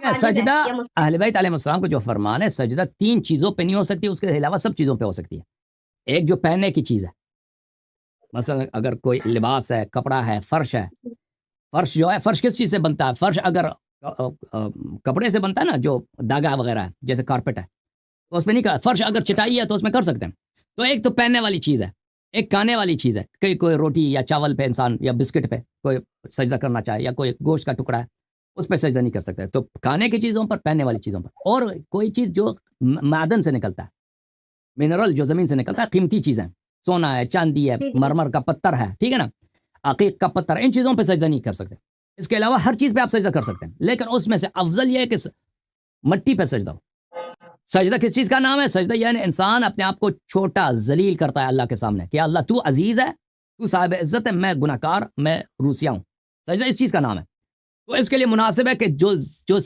ہے سجدہ اہل بیت علیہ السلام کو جو فرمان ہے سجدہ 3 چیزوں پہ نہیں ہو سکتی، اس کے علاوہ سب چیزوں پہ ہو سکتی ہے. ایک جو پہننے کی چیز ہے، مثلا اگر کوئی لباس ہے، کپڑا ہے، فرش ہے. فرش جو ہے، فرش کس چیز سے بنتا ہے؟ فرش اگر کپڑے سے بنتا ہے نا، جو داغا وغیرہ ہے جیسے کارپیٹ ہے، تو اس پہ نہیں کر. فرش اگر چٹائی ہے تو اس میں کر سکتے ہیں. تو ایک تو پہننے والی چیز ہے، ایک کھانے والی چیز ہے کہ کوئی روٹی یا چاول پہ انسان یا بسکٹ پہ کوئی سجدہ کرنا چاہے، یا کوئی گوشت کا ٹکڑا ہے اس پہ سجدہ نہیں کر سکتے. تو کھانے کی چیزوں پر، پہننے والی چیزوں پر، اور کوئی چیز جو معدن سے نکلتا ہے، منرل جو زمین سے نکلتا ہے، قیمتی چیزیں، سونا ہے، چاندی ہے، مرمر کا پتھر ہے، ٹھیک ہے نا، عقیق کا پتھر، ان چیزوں پہ سجدہ نہیں کر سکتے. اس کے علاوہ ہر چیز پہ آپ سجدہ کر سکتے ہیں، لیکن اس میں سے افضل یہ ہے کہ مٹی پہ سجدہ ہو. سجدہ کس چیز کا نام ہے؟ سجدہ یعنی انسان اپنے آپ کو چھوٹا ذلیل کرتا ہے اللہ کے سامنے کہ اللہ تو عزیز ہے، تو صاحب عزت ہے، میں گناہ کار، میں روسیا ہوں. سجدہ اس چیز کا نام ہے. تو اس کے لیے مناسب ہے کہ جو سب